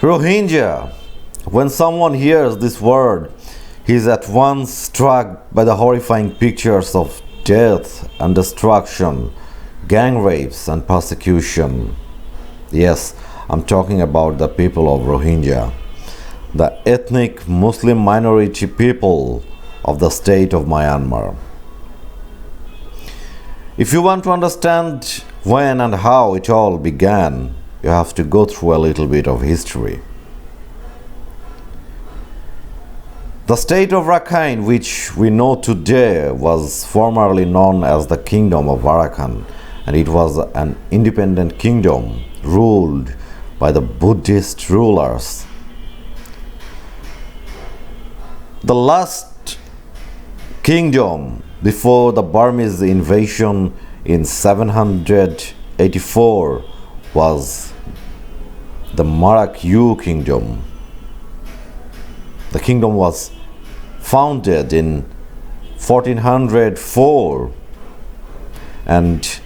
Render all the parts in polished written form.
Rohingya. When someone hears this word, he is at once struck by the horrifying pictures of death and destruction, gang rapes and persecution. Yes, I'm talking about the people of Rohingya, the ethnic Muslim minority people of the state of Myanmar. If you want to understand when and how it all began, you have to go through a little bit of history. The state of Rakhine, which we know today, was formerly known as the Kingdom of Arakan, and it was an independent kingdom ruled by the Buddhist rulers. The last kingdom before the Burmese invasion in 784 was the Marakyu kingdom. The kingdom was founded in 1404, and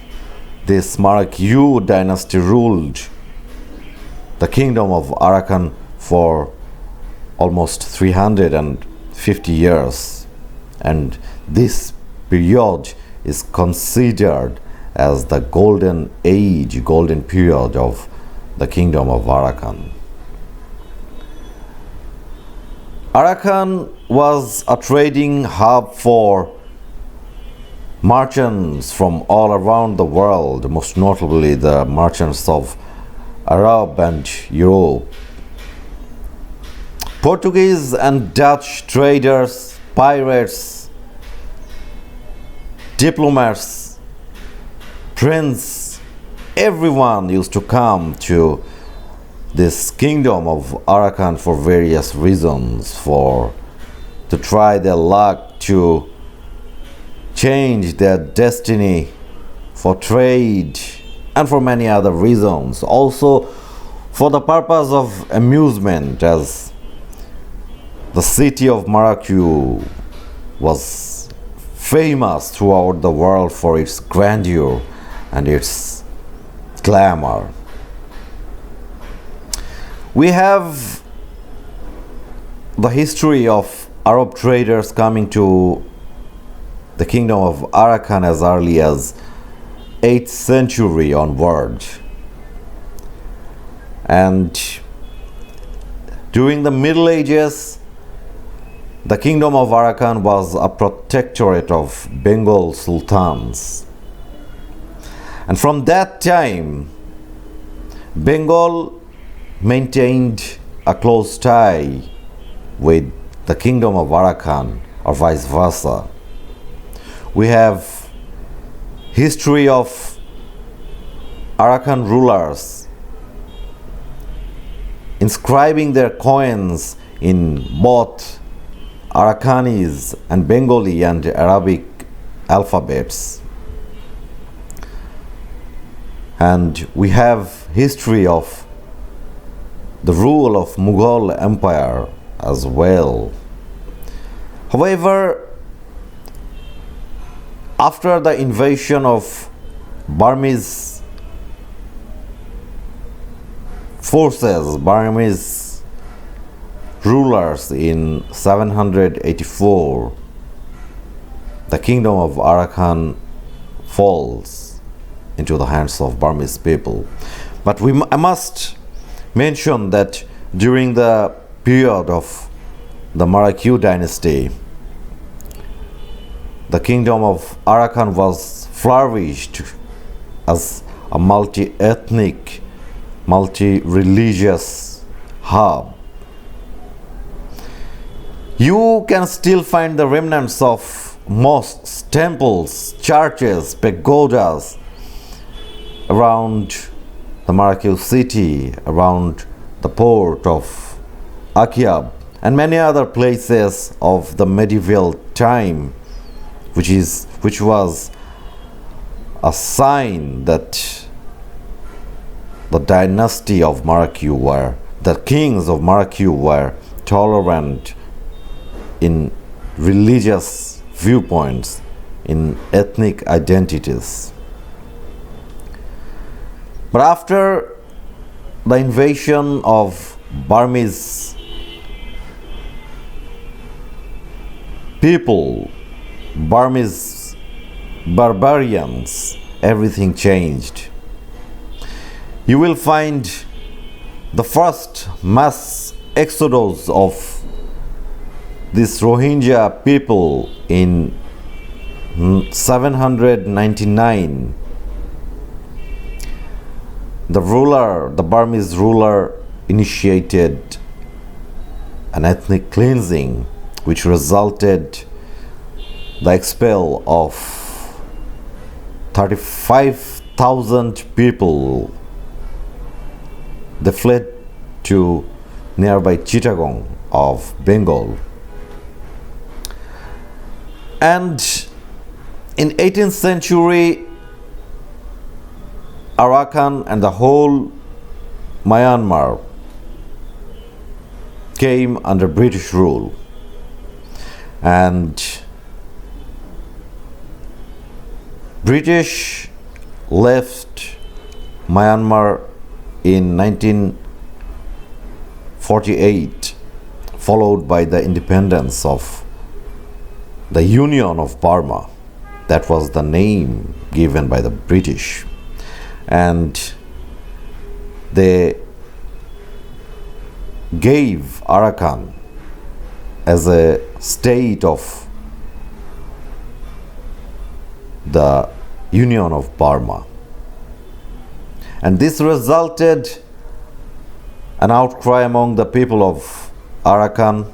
this Marakyu dynasty ruled the kingdom of Arakan for almost 350 years, and this period is considered as the golden period of the kingdom of Arakan. Arakan was a trading hub for merchants from all around the world, most notably the merchants of Arab and Europe. Portuguese and Dutch traders, pirates, diplomats, princes, everyone used to come to this kingdom of Arakan for various reasons, to try their luck, to change their destiny, for trade, and for many other reasons. Also for the purpose of amusement, as the city of Marakyu was famous throughout the world for its grandeur and its glamour. We have the history of Arab traders coming to the kingdom of Arakan as early as 8th century onward. And during the Middle Ages, the kingdom of Arakan was a protectorate of Bengal sultans. And from that time, Bengal maintained a close tie with the kingdom of Arakan, or vice versa. We have history of Arakan rulers inscribing their coins in both Arakanese and Bengali and Arabic alphabets. And we have history of the rule of Mughal Empire as well. However, after the invasion of Burmese forces, Burmese rulers in 784, the kingdom of Arakan falls into the hands of Burmese people. But I must mention that during the period of the Marakyu dynasty, the kingdom of Arakan was flourished as a multi-ethnic, multi-religious hub. You can still find the remnants of mosques, temples, churches, pagodas around the Marakyu city, around the port of Akyab, and many other places of the medieval time, which was a sign that the dynasty of Marakyu the kings of Marakyu were tolerant in religious viewpoints, in ethnic identities. But after the invasion of Burmese people, Burmese barbarians, everything changed. You will find the first mass exodus of this Rohingya people in 799. The Burmese ruler initiated an ethnic cleansing which resulted the expel of 35,000 people. They fled to nearby Chittagong of Bengal. And in 18th century, Arakan and the whole Myanmar came under British rule. And British left Myanmar in 1948, followed by the independence of the Union of Burma. That was the name given by the British. And they gave Arakan as a state of the Union of Burma. And this resulted an outcry among the people of Arakan,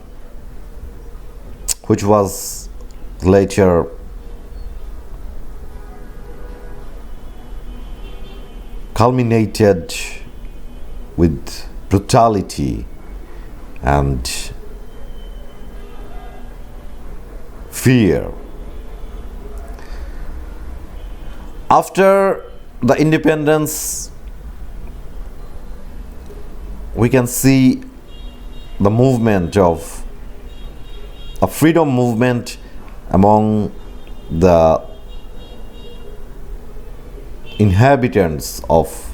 which was later culminated with brutality and fear. After the independence, we can see the movement of a freedom movement among the inhabitants of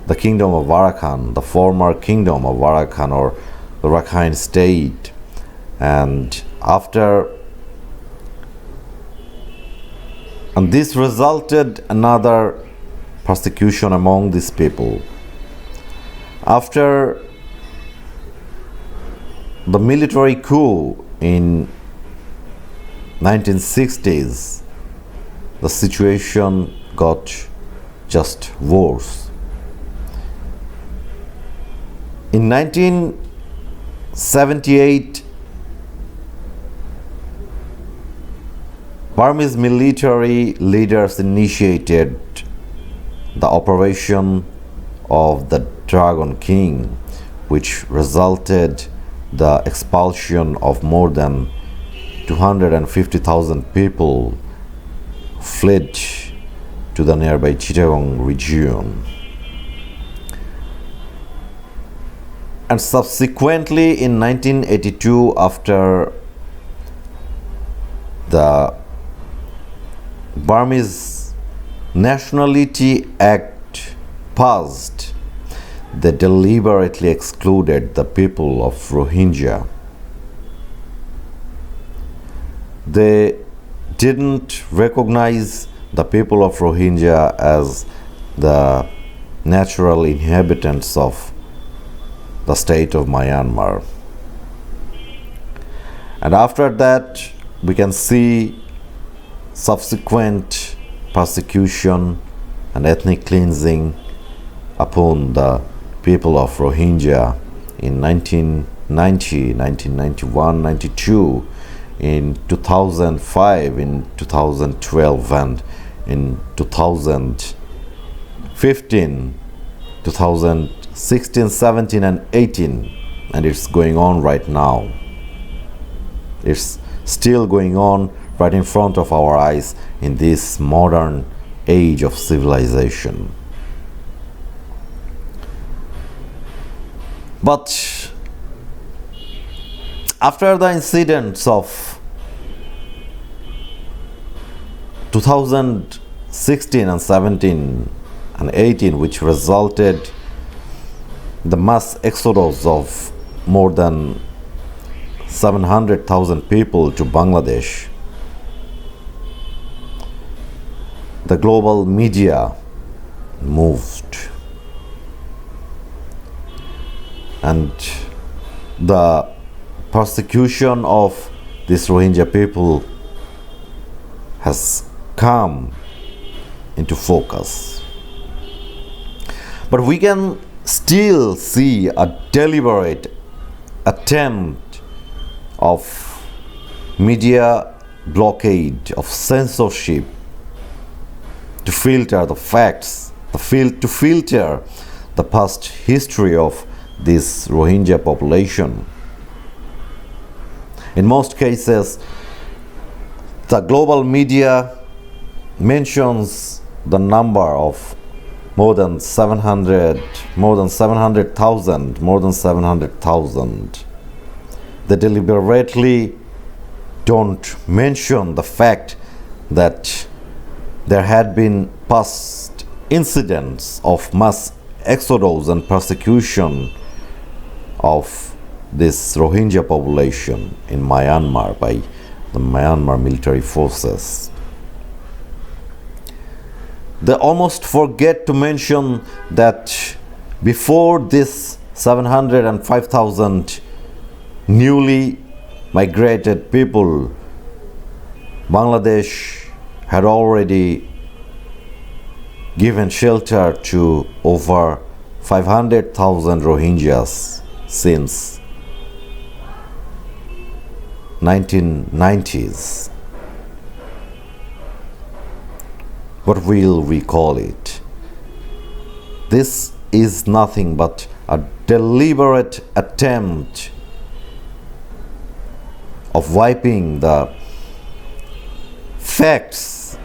the kingdom of Arakan, the former kingdom of Arakan or the Rakhine state. And this resulted another persecution among these people. After the military coup in 1960s, the situation got just worse. In 1978, Burmese military leaders initiated the operation of the Dragon King, which resulted the expulsion of more than 250,000 people who fled to the nearby Chittagong region. And subsequently in 1982, after the Burmese Nationality Act passed, they deliberately excluded the people of Rohingya. They didn't recognize the people of Rohingya as the natural inhabitants of the state of Myanmar. And after that, we can see subsequent persecution and ethnic cleansing upon the people of Rohingya in 1990, 1991, 92, in 2005, in 2012, and in 2015, 2016, 17, and 18. And it's going on right now. It's still going on right in front of our eyes in this modern age of civilization. But after the incidents of 2016 and 17 and 18, which resulted the mass exodus of more than 700,000 people to Bangladesh, the global media moved, and the persecution of these Rohingya people has come into focus. But we can still see a deliberate attempt of media blockade, of censorship, to filter the facts, to filter the past history of this Rohingya population. In most cases, the global media mentions the number of more than 700,000. They deliberately don't mention the fact that there had been past incidents of mass exodus and persecution of this Rohingya population in Myanmar by the Myanmar military forces. They almost forget to mention that before this 705,000 newly migrated people, Bangladesh had already given shelter to over 500,000 Rohingyas since 1990s. What will we call it? This is nothing but a deliberate attempt of wiping the facts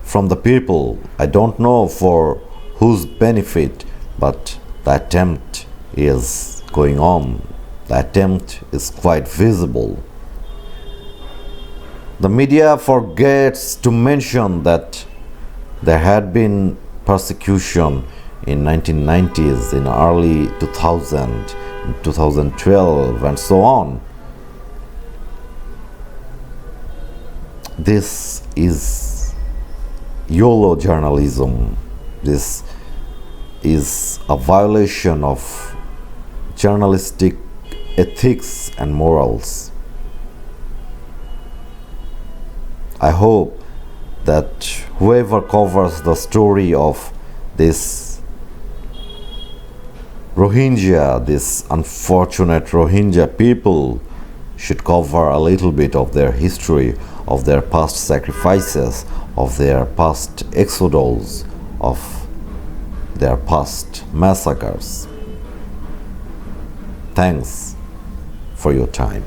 from the people. I don't know for whose benefit, but the attempt is going on. The attempt is quite visible. The media forgets to mention that there had been persecution in 1990s, in early 2000, in 2012, and so on. This is YOLO journalism. This is a violation of journalistic ethics and morals. I hope that whoever covers the story of this Rohingya, this unfortunate Rohingya people, should cover a little bit of their history, of their past sacrifices, of their past exodus, of their past massacres. Thanks for your time.